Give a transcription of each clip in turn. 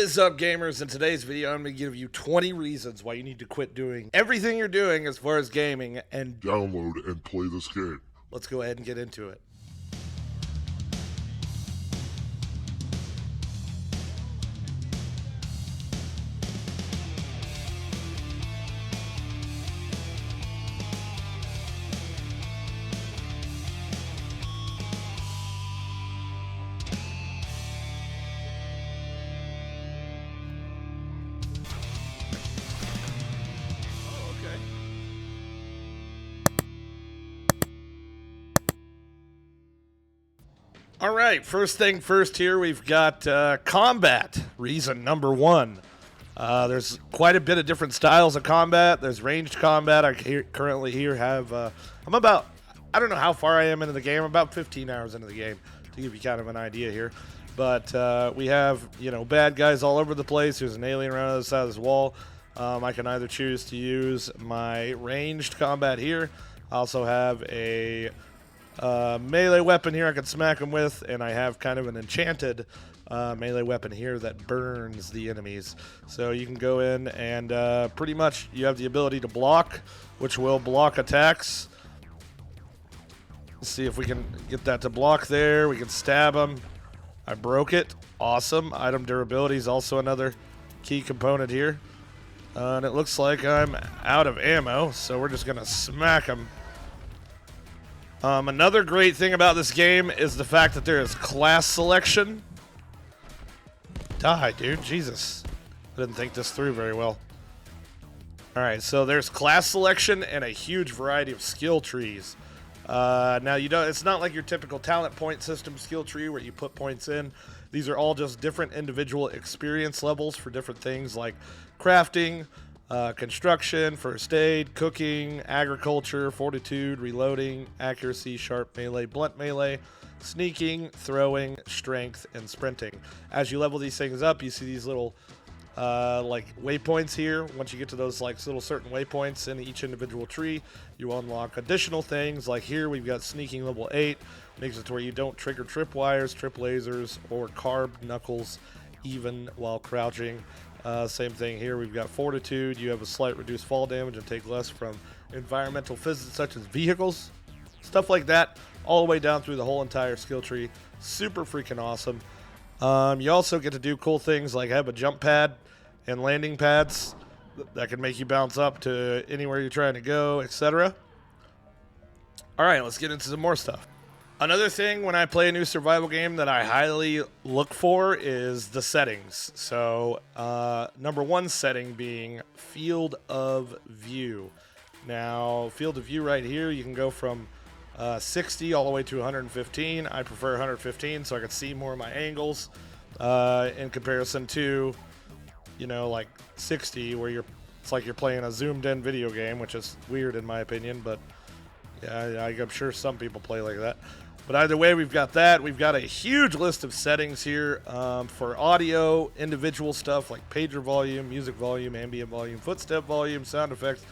is up, gamers? In today's video, I'm going to give you 20 reasons why you need to quit doing everything you're doing as far as gaming and download and play this game. let's go ahead and get into it. All right, first thing first here, we've got combat, reason number one. There's quite a bit of different styles of combat. There's ranged combat. Currently here have, I'm about, I don't know how far I am into the game, about 15 hours into the game, to give you kind of an idea here. But we have, bad guys all over the place. There's an alien around the other side of this wall. I can either choose to use my ranged combat here. I also have a melee weapon here I can smack them with, and I have kind of an enchanted melee weapon here that burns the enemies. So you can go in and pretty much you have the ability to block, which will block attacks. Let's see if we can get that to block there. We can stab them. I broke it. Awesome. Item durability is also another key component here. And it looks like I'm out of ammo, so we're just going to smack them. Another great thing about this game is the fact that there is class selection. Die, dude. Jesus. I didn't think this through very well. Alright, so there's class selection and a huge variety of skill trees. Now, it's not like your typical talent point system skill tree where you put points in. These are all just different individual experience levels for different things like crafting, construction, first aid, cooking, agriculture, fortitude, reloading, accuracy, sharp melee, blunt melee, sneaking, throwing, strength, and sprinting. As you level these things up, you see these little waypoints here. Once you get to those little certain waypoints in each individual tree, you unlock additional things. Like here, we've got sneaking level 8, makes it to where you don't trigger tripwires, trip lasers, or carved knuckles even while crouching. Same thing here. We've got fortitude. You have a slight reduced fall damage and take less from environmental physics such as vehicles, stuff like that, all the way down through the whole entire skill tree. Super freaking awesome. You also get to do cool things like have a jump pad and landing pads that can make you bounce up to anywhere you're trying to go, etc. All right, let's get into some more stuff. Another thing when I play a new survival game that I highly look for is the settings. So, number one setting being field of view. Now, field of view right here, you can go from 60 all the way to 115. I prefer 115 so I can see more of my angles in comparison to, 60 where it's like you're playing a zoomed in video game, which is weird in my opinion, but yeah, I'm sure some people play like that. But either way, we've got that. We've got a huge list of settings here for audio, individual stuff like pager volume, music volume, ambient volume, footstep volume, sound effects,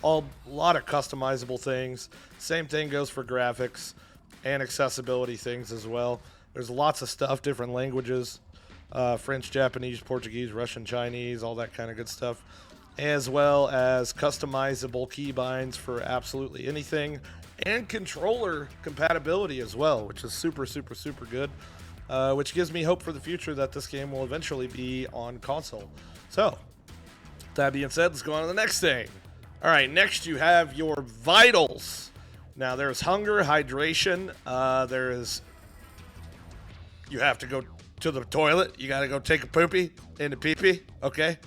a lot of customizable things. Same thing goes for graphics and accessibility things as well. There's lots of stuff, different languages, French, Japanese, Portuguese, Russian, Chinese, all that kind of good stuff, as well as customizable keybinds for absolutely anything, and controller compatibility as well, which is super, super, super good, which gives me hope for the future that this game will eventually be on console. So, that being said, let's go on to the next thing. All right, next you have your vitals. Now, there's hunger, hydration, you have to go to the toilet, you gotta go take a poopy in the pee-pee, okay?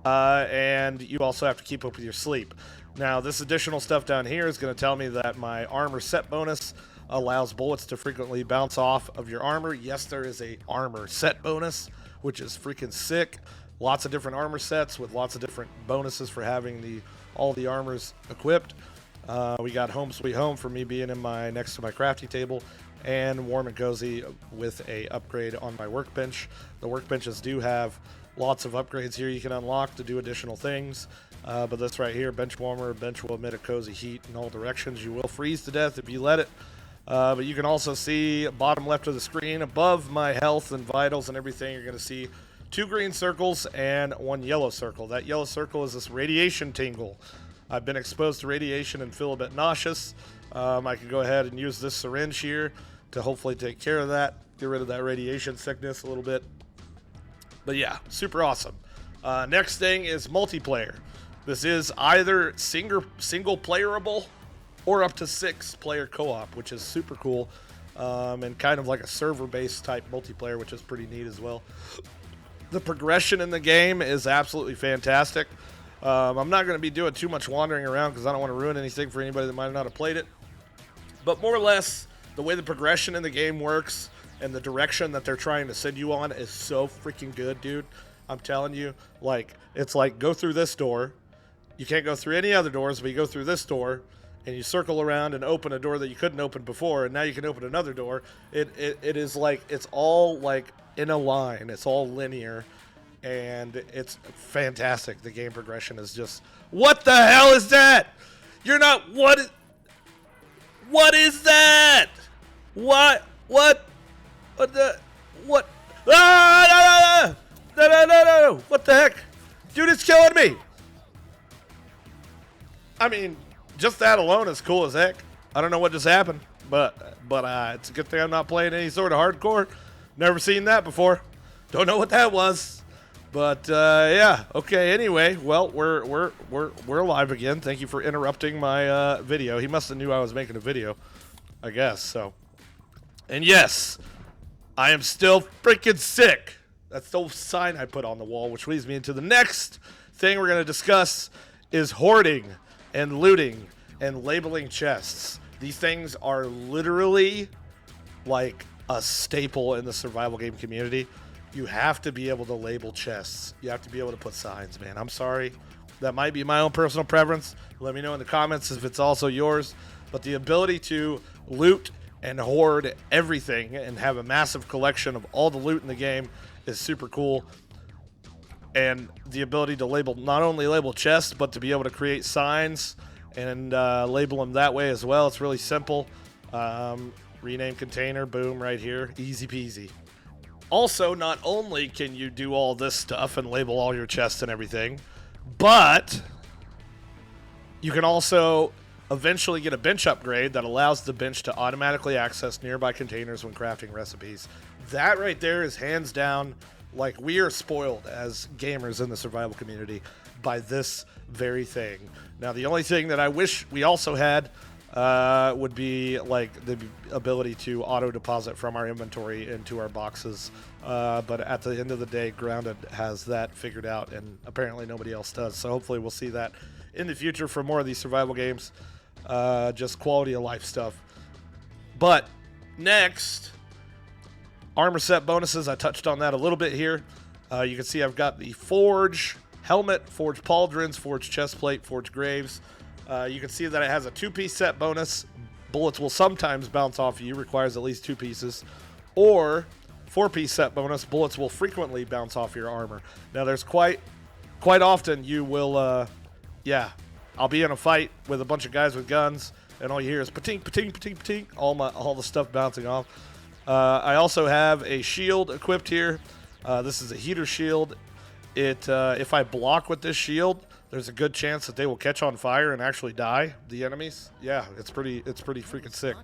And you also have to keep up with your sleep. Now, this additional stuff down here is going to tell me that my armor set bonus allows bullets to frequently bounce off of your armor. Yes, there is a armor set bonus, which is freaking sick. Lots of different armor sets with lots of different bonuses for having all the armors equipped. We got Home Sweet Home for me being next to my crafting table, and Warm and Cozy with a upgrade on my workbench. The workbenches do have lots of upgrades here you can unlock to do additional things. But this right here, bench warmer, bench will emit a cozy heat in all directions. You will freeze to death if you let it. But you can also see bottom left of the screen above my health and vitals and everything, you're going to see 2 green circles and 1 yellow circle. That yellow circle is this radiation tingle. I've been exposed to radiation and feel a bit nauseous. I can go ahead and use this syringe here to hopefully take care of that, get rid of that radiation sickness a little bit. But yeah, super awesome. Next thing is multiplayer. This is either single playerable or up to 6 player co-op, which is super cool, and kind of like a server-based type multiplayer, which is pretty neat as well. The progression in the game is absolutely fantastic. I'm not going to be doing too much wandering around because I don't want to ruin anything for anybody that might not have played it. But more or less, the way the progression in the game works and the direction that they're trying to send you on is so freaking good, dude. I'm telling you, like, it's like go through this door. You can't go through any other doors, but you go through this door, and you circle around and open a door that you couldn't open before, and now you can open another door. It is like, it's all like in a line. It's all linear, and it's fantastic. The game progression is just, what the hell is that? You're not, what is that? What the, what? Ah, no, what the heck? Dude, it's killing me. I mean, just that alone is cool as heck. I don't know what just happened, but it's a good thing I'm not playing any sort of hardcore. Never seen that before. Don't know what that was. But yeah, okay. Anyway, well, we're live again. Thank you for interrupting my video. He must have knew I was making a video, I guess. So, and yes, I am still freaking sick. That's the sign I put on the wall, which leads me into the next thing we're going to discuss is hoarding and looting and labeling chests. These things are literally like a staple in the survival game community. You have to be able to label chests. You have to be able to put signs, man. I'm sorry. That might be my own personal preference. Let me know in the comments if it's also yours. But the ability to loot and hoard everything and have a massive collection of all the loot in the game is super cool. And the ability to label, not only label chests, but to be able to create signs and label them that way as well. It's really simple. Rename container, boom, right here. Easy peasy. Also, not only can you do all this stuff and label all your chests and everything, but you can also eventually get a bench upgrade that allows the bench to automatically access nearby containers when crafting recipes. That right there is hands down, like, we are spoiled as gamers in the survival community by this very thing. Now, the only thing that I wish we also had would be like the ability to auto deposit from our inventory into our boxes. But at the end of the day, Grounded has that figured out, and apparently nobody else does. So hopefully we'll see that in the future for more of these survival games. Just quality of life stuff. But next, armor set bonuses. I touched on that a little bit here. You can see I've got the Forge helmet, Forge pauldrons, Forge chestplate, Forge graves. You can see that it has a 2-piece set bonus. Bullets will sometimes bounce off you, requires at least 2 pieces. Or 4-piece set bonus. Bullets will frequently bounce off your armor. Now, there's quite often you will, I'll be in a fight with a bunch of guys with guns, and all you hear is patink, patink, patink, patink, all the stuff bouncing off. I also have a shield equipped here. This is a heater shield. If I block with this shield, there's a good chance that they will catch on fire and actually die, the enemies. Yeah, it's pretty freaking sick.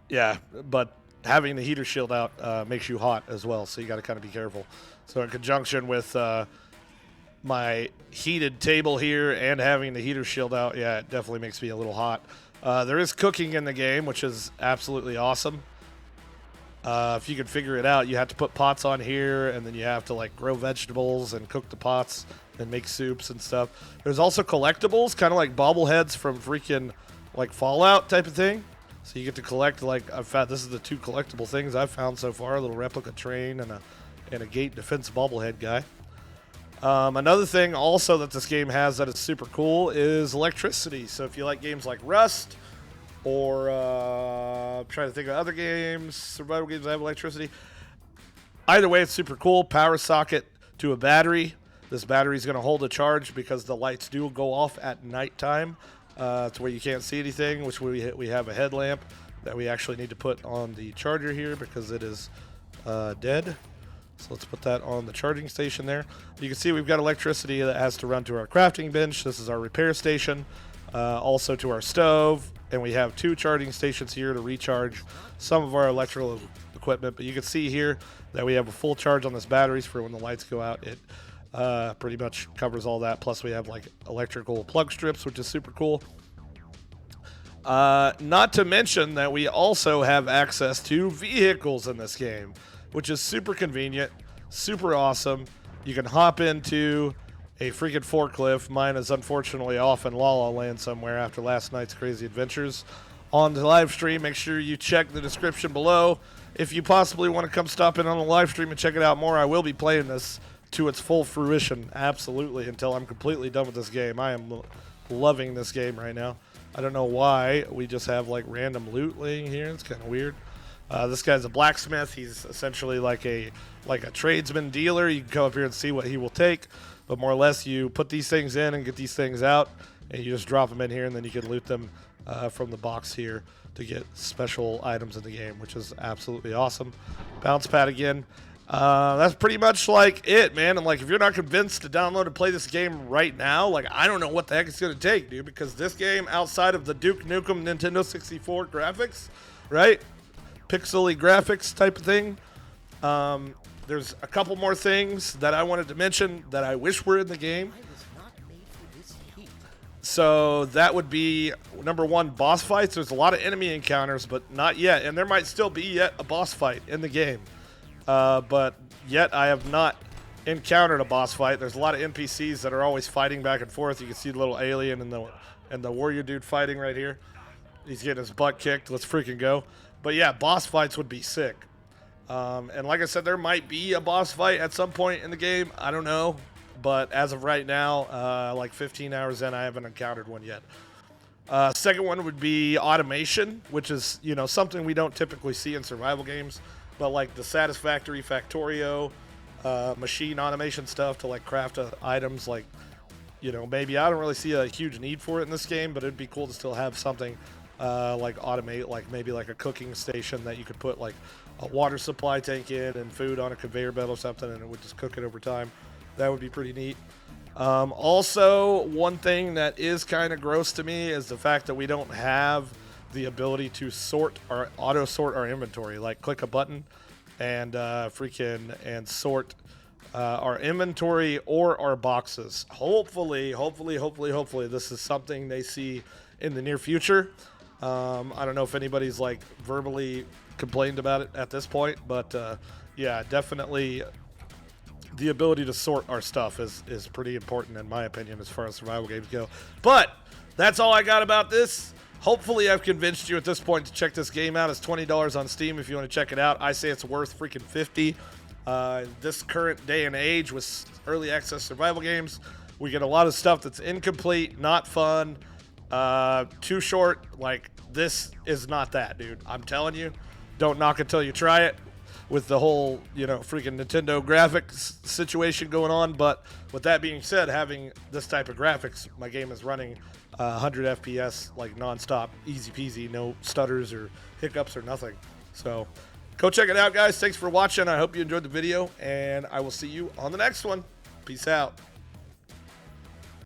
Yeah, but having the heater shield out makes you hot as well, so you got to kind of be careful. So in conjunction with my heated table here and having the heater shield out, yeah, it definitely makes me a little hot. There is cooking in the game, which is absolutely awesome. If you can figure it out, you have to put pots on here, and then you have to like grow vegetables and cook the pots and make soups and stuff. There's also collectibles, kind of like bobbleheads from freaking like Fallout type of thing. So you get to collect, like, this is the 2 collectible things I've found so far: a little replica train and a gate defense bobblehead guy. Another thing also that this game has that is super cool is electricity. So if you like games like Rust, or I'm trying to think of other games, survival games that have electricity. Either way, it's super cool. Power socket to a battery. This battery is going to hold a charge because the lights do go off at nighttime to where you can't see anything, which we have a headlamp that we actually need to put on the charger here because it is dead. So let's put that on the charging station there. You can see we've got electricity that has to run to our crafting bench. This is our repair station. Also to our stove. And we have 2 charging stations here to recharge some of our electrical equipment. But you can see here that we have a full charge on this batteries for when the lights go out. It pretty much covers all that. Plus we have like electrical plug strips, which is super cool. Not to mention that we also have access to vehicles in this game, which is super convenient, super awesome. You can hop into a freaking forklift. Mine is unfortunately off in La La Land somewhere after last night's crazy adventures. On the live stream, make sure you check the description below. If you possibly want to come stop in on the live stream and check it out more, I will be playing this to its full fruition, absolutely, until I'm completely done with this game. I am loving this game right now. I don't know why we just have like random loot laying here. It's kind of weird. This guy's a blacksmith. He's essentially like a tradesman dealer. You can come up here and see what he will take, but more or less you put these things in and get these things out, and you just drop them in here, and then you can loot them from the box here to get special items in the game, which is absolutely awesome. Bounce pad again. That's pretty much like it, man. And like, if you're not convinced to download and play this game right now, like, I don't know what the heck it's gonna take, dude. Because this game, outside of the Duke Nukem Nintendo 64 graphics, right, pixely graphics type of thing, there's a couple more things that I wanted to mention that I wish were in the game. So that would be number 1, boss fights. There's a lot of enemy encounters, but not yet, and there might still be yet a boss fight in the game. But yet I have not encountered a boss fight. There's a lot of NPCs that are always fighting back and forth. You can see the little alien and the warrior dude fighting right here. He's getting his butt kicked. Let's freaking go. But yeah, boss fights would be sick. And like I said, there might be a boss fight at some point in the game. I don't know. But as of right now, like 15 hours in, I haven't encountered one yet. Second one would be automation, which is, you know, something we don't typically see in survival games. But like the Satisfactory, Factorio, machine automation stuff to like craft items, like, you know, maybe I don't really see a huge need for it in this game, but it'd be cool to still have something like automate, like maybe like a cooking station that you could put like a water supply tank in and food on a conveyor belt or something, and it would just cook it over time. That would be pretty neat. Also, one thing that is kind of gross to me is the fact that we don't have the ability to auto sort our inventory. Like click a button and and sort our inventory or our boxes. Hopefully this is something they see in the near future. I don't know if anybody's like verbally complained about it at this point, but yeah, definitely the ability to sort our stuff is pretty important in my opinion as far as survival games go. But that's all I got about this. Hopefully I've convinced you at this point to check this game out. It's $20 on Steam if you want to check it out. I say it's worth freaking $50. This current day and age with early access survival games, we get a lot of stuff that's incomplete, not fun, too short. Like, this is not that, dude. I'm telling you, don't knock it till you try it. With the whole, you know, freaking Nintendo graphics situation going on. But with that being said, having this type of graphics, my game is running 100 FPS, like nonstop, easy peasy, no stutters or hiccups or nothing. So go check it out, guys. Thanks for watching. I hope you enjoyed the video, and I will see you on the next one. Peace out.